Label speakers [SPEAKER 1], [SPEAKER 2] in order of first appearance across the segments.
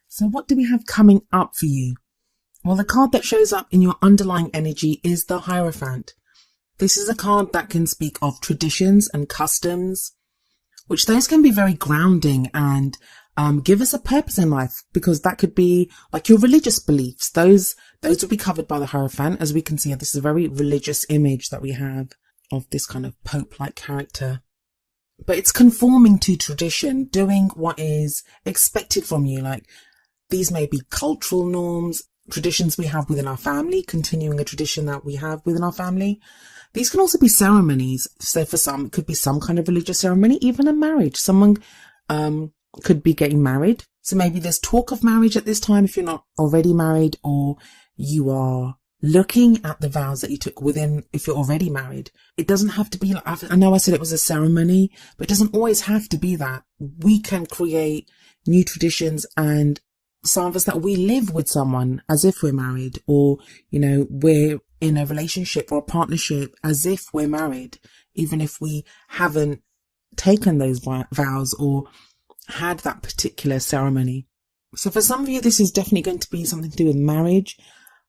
[SPEAKER 1] So what do we have coming up for you? Well, the card that shows up in your underlying energy is the Hierophant. This is a card that can speak of traditions and customs, which those can be very grounding and give us a purpose in life, because that could be like your religious beliefs. Those will be covered by the Hierophant. As we can see, this is a very religious image that we have of this kind of Pope-like character. But it's conforming to tradition, doing what is expected from you. Like, these may be cultural norms, traditions we have within our family, continuing a tradition that we have within our family. These can also be ceremonies. So for some, it could be some kind of religious ceremony, even a marriage. Someone could be getting married. So maybe there's talk of marriage at this time if you're not already married, or you are looking at the vows that you took within if you're already married. It doesn't have to be like, I know I said it was a ceremony, but it doesn't always have to be that. We can create new traditions, and some of us that we live with someone as if we're married, or, you know, we're in a relationship or a partnership as if we're married, even if we haven't taken those vows or had that particular ceremony. So for some of you, this is definitely going to be something to do with marriage,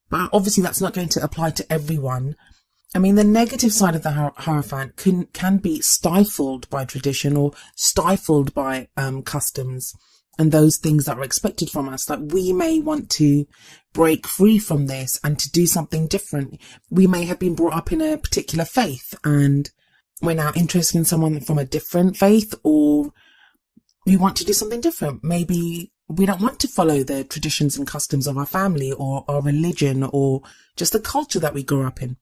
[SPEAKER 1] but obviously that's not going to apply to everyone. I mean, the negative side of the Hierophant can be stifled by tradition or stifled by customs and those things that are expected from us. Like, we may want to break free from this and to do something different. We may have been brought up in a particular faith and we're now interested in someone from a different faith, or we want to do something different. Maybe we don't want to follow the traditions and customs of our family or our religion or just the culture that we grew up in.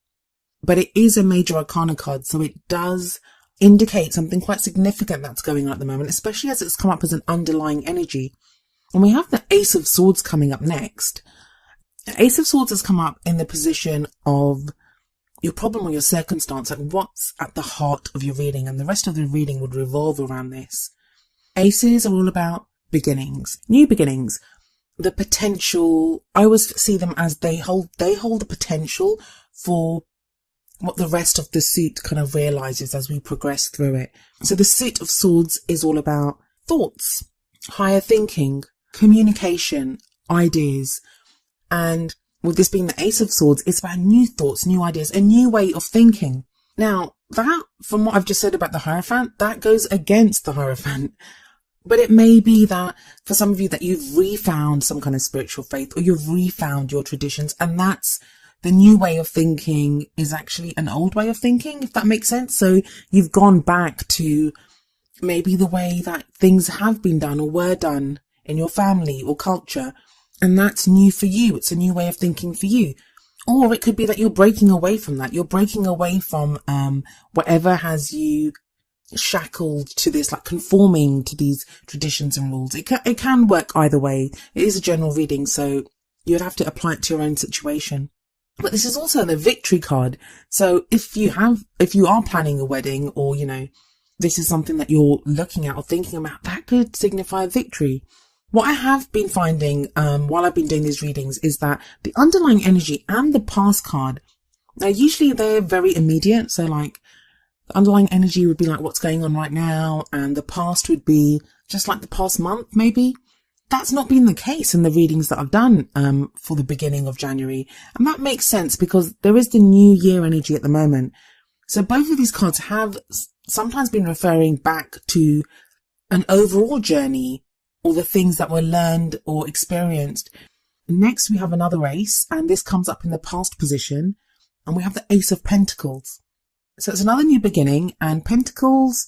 [SPEAKER 1] But it is a major arcana card, so it does indicate something quite significant that's going on at the moment, especially as it's come up as an underlying energy. And we have the Ace of Swords coming up next. The Ace of Swords has come up in the position of your problem or your circumstance, like what's at the heart of your reading, and the rest of the reading would revolve around this. Aces are all about beginnings, new beginnings, the potential. I always see them as they hold the potential for what the rest of the suit kind of realizes as we progress through it. So the Suit of Swords is all about thoughts, higher thinking, communication, ideas. And with this being the Ace of Swords, it's about new thoughts, new ideas, a new way of thinking. Now, that, from what I've just said about the Hierophant, that goes against the Hierophant. But it may be that for some of you that you've refound some kind of spiritual faith, or you've refound your traditions, and that's the new way of thinking is actually an old way of thinking, if that makes sense. So you've gone back to maybe the way that things have been done or were done in your family or culture, and that's new for you. It's a new way of thinking for you. Or it could be that you're breaking away from that. You're breaking away from whatever has you shackled to this, like conforming to these traditions and rules. It can work either way. It is a general reading, so you'd have to apply it to your own situation. But this is also the Victory card. So if you are planning a wedding, or, you know, this is something that you're looking at or thinking about, that could signify victory. What I have been finding while I've been doing these readings is that the underlying energy and the past card, now usually they're very immediate. So like the underlying energy would be like what's going on right now, and the past would be just like the past month maybe. That's not been the case in the readings that I've done for the beginning of January. And that makes sense because there is the new year energy at the moment. So both of these cards have sometimes been referring back to an overall journey, or the things that were learned or experienced. Next, we have another ace, and this comes up in the past position, and we have the Ace of Pentacles. So it's another new beginning, and Pentacles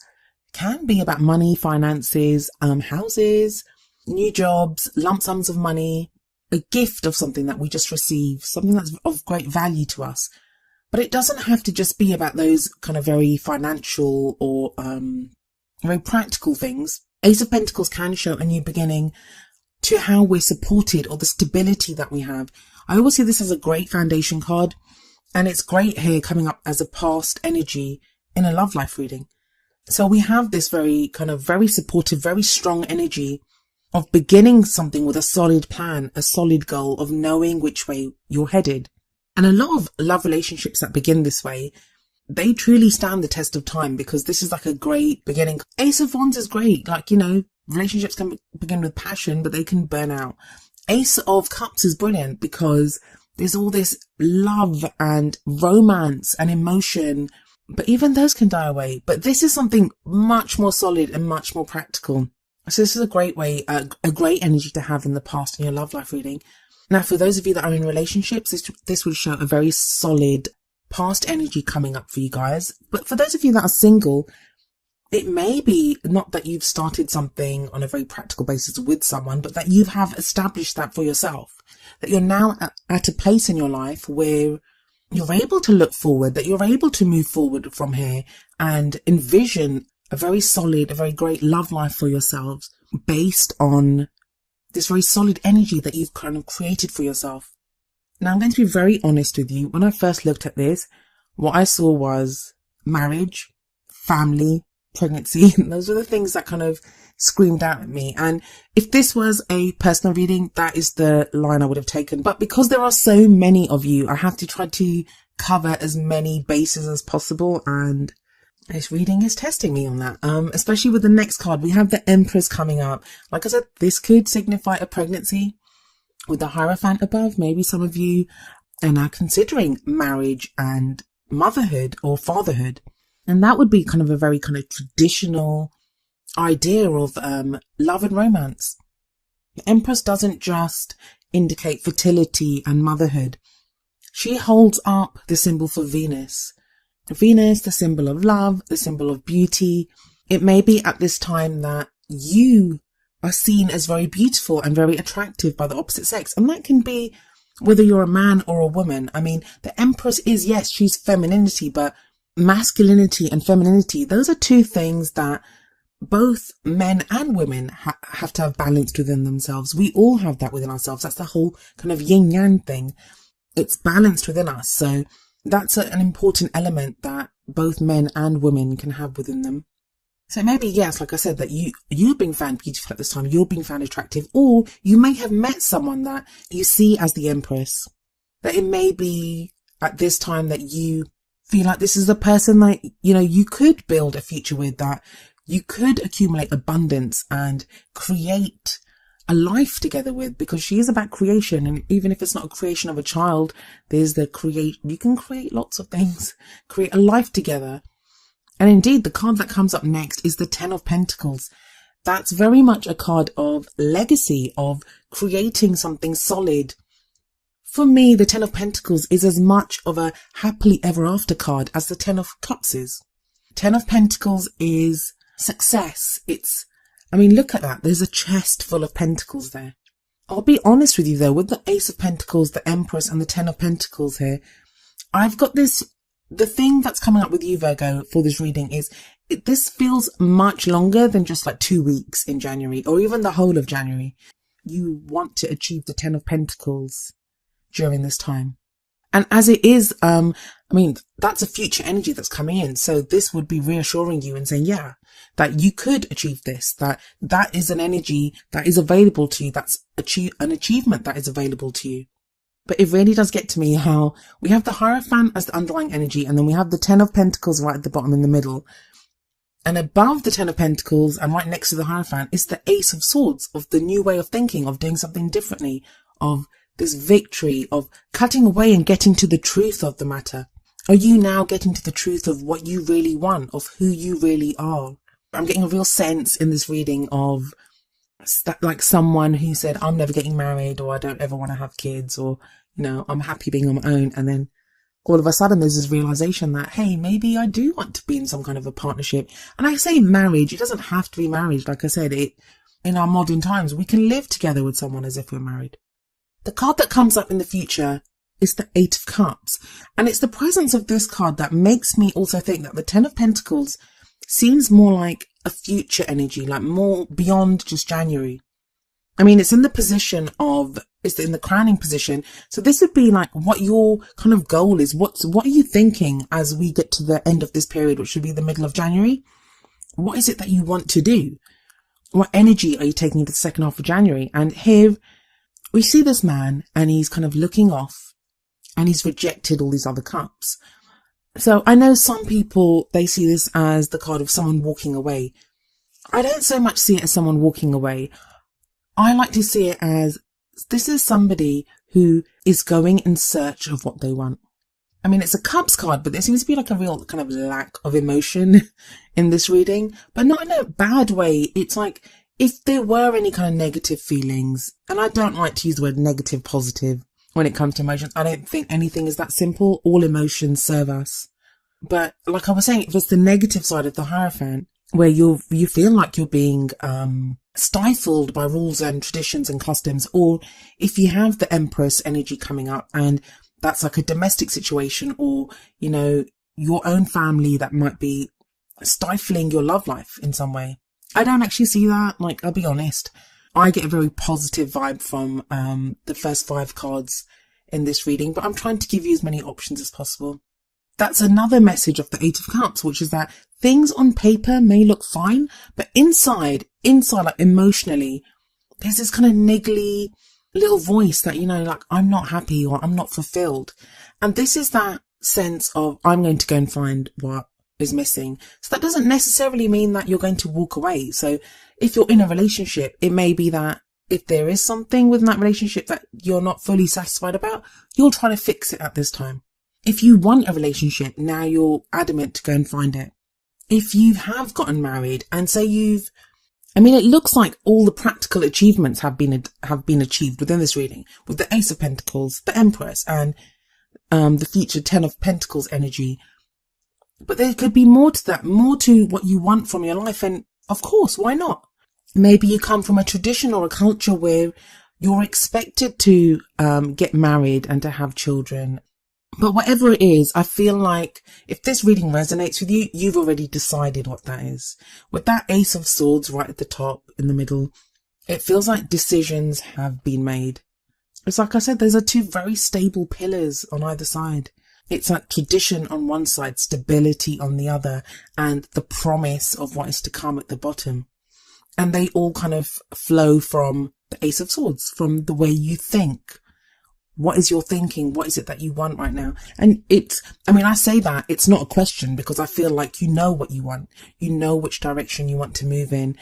[SPEAKER 1] can be about money, finances, houses, new jobs, lump sums of money, a gift of something that we just received, something that's of great value to us. But it doesn't have to just be about those kind of very financial or very practical things. Ace of Pentacles can show a new beginning to how we're supported, or the stability that we have. I always see this as a great foundation card, and it's great here coming up as a past energy in a love life reading. So we have this very supportive, very strong energy of beginning something with a solid plan, a solid goal of knowing which way you're headed. And a lot of love relationships that begin this way, they truly stand the test of time, because this is like a great beginning. Ace of Wands is great. Like, relationships can begin with passion, but they can burn out. Ace of Cups is brilliant because there's all this love and romance and emotion, but even those can die away. But this is something much more solid and much more practical. So this is a great way, a great energy to have in the past in your love life reading. Now, for those of you that are in relationships, this will show a very solid past energy coming up for you guys. But for those of you that are single, it may be not that you've started something on a very practical basis with someone, but that you have established that for yourself, that you're now at a place in your life where you're able to look forward, that you're able to move forward from here and envision a very solid, a very great love life for yourselves based on this very solid energy that you've kind of created for yourself. Now, I'm going to be very honest with you. When I first looked at this, what I saw was marriage, family, pregnancy. Those are the things that kind of screamed out at me. And if this was a personal reading, that is the line I would have taken. But because there are so many of you, I have to try to cover as many bases as possible. And this reading is testing me on that. Especially with the next card, we have the Empress coming up. Like I said, this could signify a pregnancy with the Hierophant above. Maybe some of you are now considering marriage and motherhood or fatherhood. And that would be kind of a very kind of traditional idea of love and romance. The Empress doesn't just indicate fertility and motherhood. She holds up the symbol for Venus. Venus, the symbol of love, the symbol of beauty. It may be at this time that you are seen as very beautiful and very attractive by the opposite sex. And that can be whether you're a man or a woman. I mean, the Empress is, yes, she's femininity, but masculinity and femininity, those are two things that both men and women have to have balanced within themselves. We all have that within ourselves. That's the whole kind of yin yang thing. It's balanced within us. So that's an important element that both men and women can have within them. So maybe, yes, like I said, that you're being found beautiful at this time, you're being found attractive, or you may have met someone that you see as the Empress. That it may be at this time that you feel like this is a person that, you could build a future with, that you could accumulate abundance and create a life together with, because she is about creation. And even if it's not a creation of a child, there's you can create lots of things, create a life together. And indeed, the card that comes up next is the Ten of Pentacles. That's very much a card of legacy, of creating something solid. For me, the Ten of Pentacles is as much of a happily ever after card as the Ten of Cups is. Ten of Pentacles is success. Look at that. There's a chest full of pentacles there. I'll be honest with you though, with the Ace of Pentacles, the Empress and the Ten of Pentacles here, I've got the thing that's coming up with you, Virgo, for this reading is this feels much longer than just like 2 weeks in January or even the whole of January. You want to achieve the Ten of Pentacles during this time. And as it is, that's a future energy that's coming in. So this would be reassuring you and saying, yeah, that you could achieve this, that is an energy that is available to you. That's an achievement that is available to you. But it really does get to me how we have the Hierophant as the underlying energy, and then we have the Ten of Pentacles right at the bottom in the middle. And above the Ten of Pentacles and right next to the Hierophant is the Ace of Swords, of the new way of thinking, of doing something differently, of this victory, of cutting away and getting to the truth of the matter. Are you now getting to the truth of what you really want, of who you really are? I'm getting a real sense in this reading of like someone who said, I'm never getting married, or I don't ever want to have kids, or, I'm happy being on my own. And then all of a sudden there's this realization that, hey, maybe I do want to be in some kind of a partnership. And I say marriage, it doesn't have to be marriage. Like I said, in our modern times, we can live together with someone as if we're married. The card that comes up in the future is the Eight of Cups. And it's the presence of this card that makes me also think that the Ten of Pentacles seems more like a future energy, like more beyond just January. It's in the position it's in the crowning position. So this would be like what your kind of goal is. What are you thinking as we get to the end of this period, which should be the middle of January? What is it that you want to do? What energy are you taking into the second half of January? And here we see this man and he's kind of looking off and he's rejected all these other cups. So I know some people, they see this as the card of someone walking away. I don't so much see it as someone walking away. I like to see it as this is somebody who is going in search of what they want. I mean, it's a cups card, but there seems to be like a real kind of lack of emotion in this reading, but not in a bad way. It's like if there were any kind of negative feelings, and I don't like to use the word negative, positive when it comes to emotions. I don't think anything is that simple. All emotions serve us. But like I was saying, if it's the negative side of the Hierophant, where you feel like you're being stifled by rules and traditions and customs, or if you have the Empress energy coming up and that's like a domestic situation, or, you know, your own family that might be stifling your love life in some way. I don't actually see that. Like, I'll be honest. I get a very positive vibe from the first 5 cards in this reading, but I'm trying to give you as many options as possible. That's another message of the 8 of Cups, which is that things on paper may look fine, but inside, like emotionally, there's this kind of niggly little voice that, you know, like, I'm not happy or I'm not fulfilled. And this is that sense of, I'm going to go and find what is missing. So that doesn't necessarily mean that you're going to walk away. So if you're in a relationship, it may be that if there is something within that relationship that you're not fully satisfied about, you'll try to fix it at this time. If you want a relationship, now you're adamant to go and find it. If you have gotten married and say it looks like all the practical achievements have been achieved within this reading with the Ace of Pentacles, the Empress, and the future 10 of Pentacles energy. But there could be more to that, more to what you want from your life. And of course, why not? Maybe you come from a tradition or a culture where you're expected to get married and to have children. But whatever it is, I feel like if this reading resonates with you, you've already decided what that is. With that Ace of Swords right at the top in the middle, it feels like decisions have been made. It's like I said, those are 2 very stable pillars on either side. It's like tradition on one side, stability on the other, and the promise of what is to come at the bottom. And they all kind of flow from the Ace of Swords, from the way you think. What is your thinking? What is it that you want right now? And I say that it's not a question because I feel like you know what you want. You know which direction you want to move in.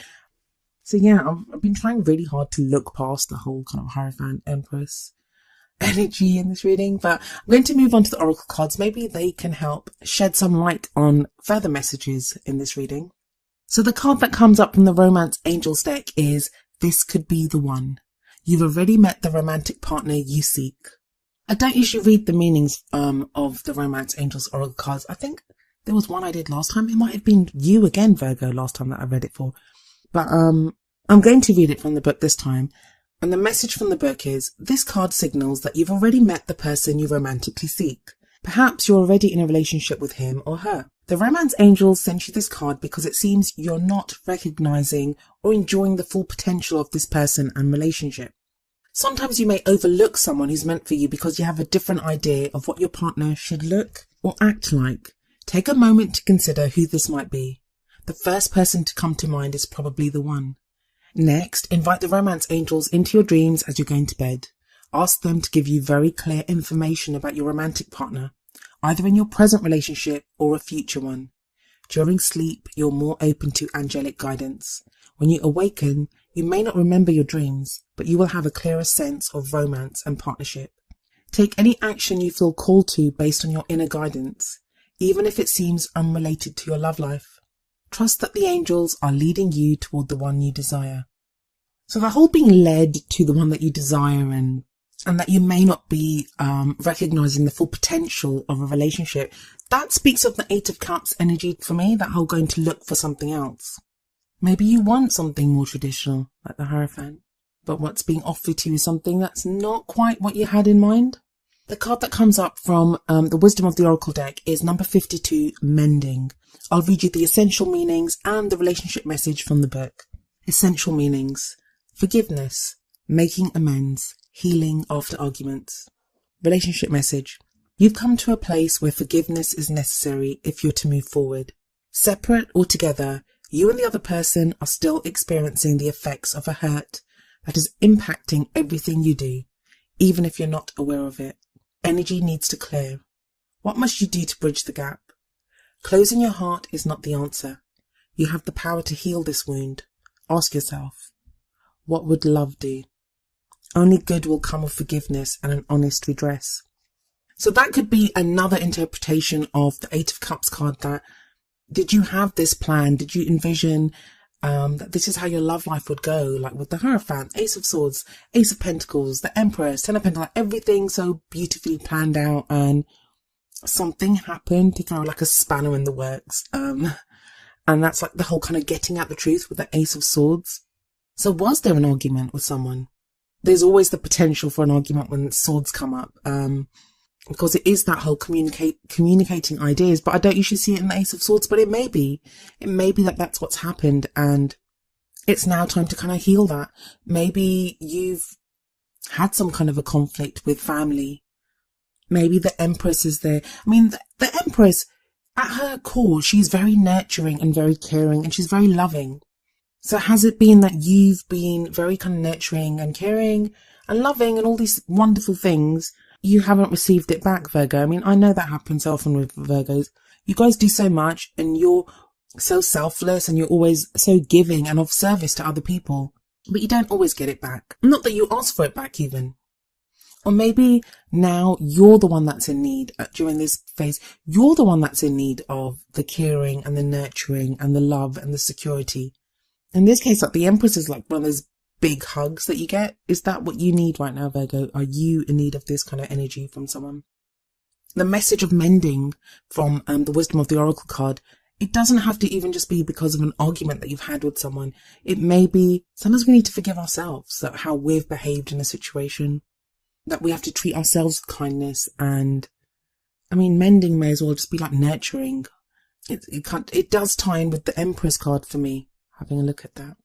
[SPEAKER 1] So yeah, I've been trying really hard to look past the whole kind of Hierophant Empress energy in this reading, but I'm going to move on to the Oracle cards. Maybe they can help shed some light on further messages in this reading. So the card that comes up from the Romance Angels deck is This Could Be the One. You've already met the romantic partner you seek. I don't usually read the meanings of the Romance Angels Oracle cards. I think there was one I did last time. It might have been you again, Virgo, last time that I read it for. But I'm going to read it from the book this time. And the message from the book is, this card signals that you've already met the person you romantically seek. Perhaps you're already in a relationship with him or her. The Romance Angels sent you this card because it seems you're not recognizing or enjoying the full potential of this person and relationship. Sometimes you may overlook someone who's meant for you because you have a different idea of what your partner should look or act like. Take a moment to consider who this might be. The first person to come to mind is probably the one. Next, invite the Romance Angels into your dreams as you're going to bed. Ask them to give you very clear information about your romantic partner, either in your present relationship or a future one. During sleep, you're more open to angelic guidance. When you awaken, you may not remember your dreams, but you will have a clearer sense of romance and partnership. Take any action you feel called to based on your inner guidance, even if it seems unrelated to your love life. Trust that the angels are leading you toward the one you desire. So the whole being led to the one that you desire and that you may not be recognizing the full potential of a relationship, that speaks of the 8 of Cups energy for me, that whole going to look for something else. Maybe you want something more traditional, like the Hierophant, but what's being offered to you is something that's not quite what you had in mind. The card that comes up from the Wisdom of the Oracle deck is number 52, Mending. I'll read you the essential meanings and the relationship message from the book. Essential meanings: forgiveness, making amends, healing after arguments. Relationship message: you've come to a place where forgiveness is necessary if you're to move forward. Separate or together, you and the other person are still experiencing the effects of a hurt that is impacting everything you do, even if you're not aware of it. Energy needs to clear. What must you do to bridge the gap? Closing your heart is not the answer. You have the power to heal this wound. Ask yourself, what would love do? Only good will come of forgiveness and an honest redress. So that could be another interpretation of the Eight of Cups card. That did you have this plan? Did you envision that this is how your love life would go? Like with the Hierophant, Ace of Swords, Ace of Pentacles, the Empress, Ten of Pentacles, everything so beautifully planned out, and something happened to throw like a spanner in the works. And that's like the whole kind of getting at the truth with the Ace of Swords. So was there an argument with someone? There's always the potential for an argument when swords come up. Because it is that whole communicating ideas, but I don't usually see it in the Ace of Swords, but it may be that that's what's happened, and it's now time to kind of heal that. Maybe you've had some kind of a conflict with family. Maybe the Empress is there. I mean, the Empress, at her core, she's very nurturing and very caring, and she's very loving. So has it been that you've been very kind of nurturing and caring and loving and all these wonderful things? You haven't received it back, Virgo. I mean, I know that happens often with Virgos. You guys do so much and you're so selfless and you're always so giving and of service to other people, but you don't always get it back. Not that you ask for it back even. Or maybe now you're the one that's in need during this phase. You're the one that's in need of the caring and the nurturing and the love and the security. In this case, like the Empress is like one of those big hugs that you get. Is that what you need right now, Virgo? Are you in need of this kind of energy from someone? The message of mending from the Wisdom of the Oracle card, it doesn't have to even just be because of an argument that you've had with someone. It may be sometimes we need to forgive ourselves, that how we've behaved in a situation, that we have to treat ourselves with kindness. And I mean, mending may as well just be like nurturing. It does tie in with the Empress card for me, having a look at that.